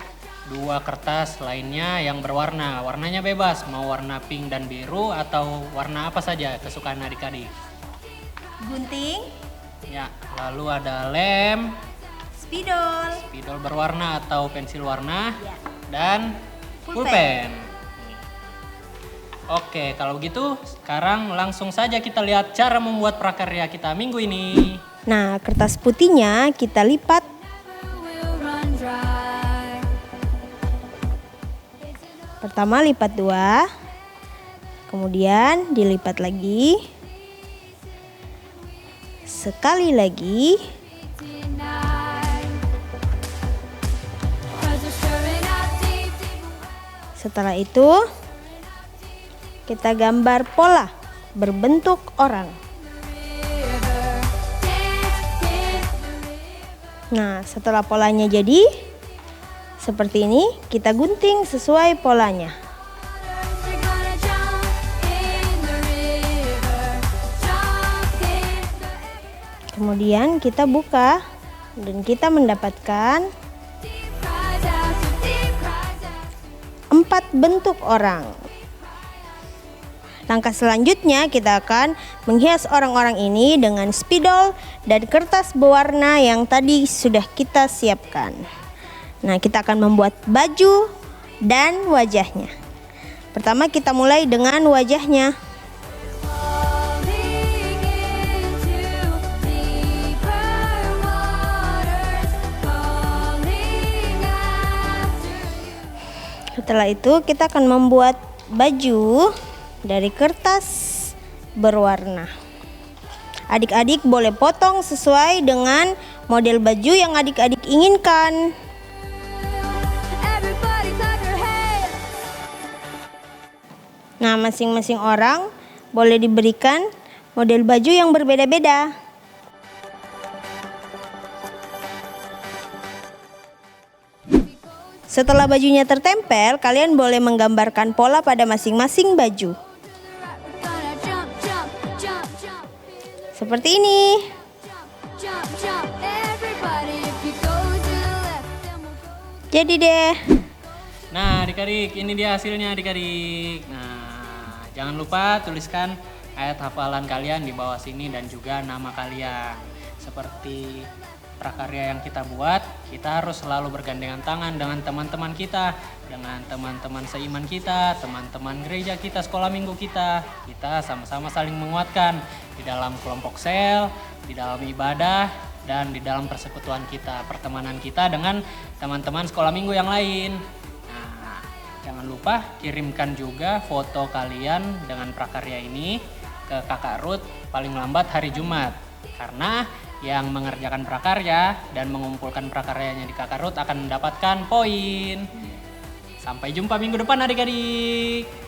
[SPEAKER 8] 2 kertas lainnya yang berwarna. Warnanya bebas, mau warna pink dan biru atau warna apa saja kesukaan adik-adik.
[SPEAKER 2] Gunting,
[SPEAKER 8] Ya, lalu ada lem,
[SPEAKER 2] spidol,
[SPEAKER 8] berwarna atau pensil warna,
[SPEAKER 2] Ya.
[SPEAKER 8] dan pulpen. Oke, kalau begitu sekarang langsung saja kita lihat cara membuat prakarya kita minggu ini.
[SPEAKER 2] Nah, kertas putihnya kita lipat.
[SPEAKER 7] Will run dry.
[SPEAKER 2] Pertama lipat 2, kemudian dilipat lagi, sekali lagi,
[SPEAKER 7] Denied. 'Cause we're stirring up deep, deep
[SPEAKER 2] setelah itu kita gambar pola berbentuk orang.
[SPEAKER 7] river. Dance in the
[SPEAKER 2] Nah, setelah polanya jadi seperti ini, kita gunting sesuai polanya.
[SPEAKER 7] We're gonna jump in the river. Jump in the
[SPEAKER 2] Kemudian kita buka dan kita mendapatkan
[SPEAKER 7] deep cries out, deep cries out.
[SPEAKER 2] 4 bentuk orang. Langkah selanjutnya kita akan menghias orang-orang ini dengan spidol dan kertas berwarna yang tadi sudah kita siapkan. Nah, kita akan membuat baju dan wajahnya. Pertama kita mulai dengan wajahnya.
[SPEAKER 7] Falling into deeper waters, calling after you.
[SPEAKER 2] Setelah itu kita akan membuat baju dari kertas berwarna. Adik-adik boleh potong sesuai dengan model baju yang adik-adik inginkan.
[SPEAKER 7] Everybody clap your hands.
[SPEAKER 2] Nah, masing-masing orang boleh diberikan model baju yang berbeda-beda. Setelah bajunya tertempel, kalian boleh menggambarkan pola pada masing-masing baju.
[SPEAKER 7] We're gonna jump, jump, jump, jump,
[SPEAKER 2] Seperti ini.
[SPEAKER 7] jump, jump. Everybody, if you go to the left, then we'll go.
[SPEAKER 2] Jadi deh.
[SPEAKER 8] Nah adik-adik, ini dia hasilnya adik-adik. Nah jangan lupa tuliskan ayat hafalan kalian di bawah sini dan juga nama kalian. Seperti prakarya yang kita buat, kita harus selalu bergandengan tangan dengan teman-teman kita, dengan teman-teman seiman kita, teman-teman gereja kita, sekolah minggu kita. Kita sama-sama saling menguatkan di dalam kelompok sel, di dalam ibadah, dan di dalam persekutuan kita, pertemanan kita dengan teman-teman sekolah minggu yang lain. Nah, jangan lupa kirimkan juga foto kalian dengan prakarya ini ke Kakak Ruth paling lambat hari Jumat. Karena yang mengerjakan prakarya dan mengumpulkan prakaryanya di Kakak Ruth akan mendapatkan poin. Sampai jumpa minggu depan adik-adik.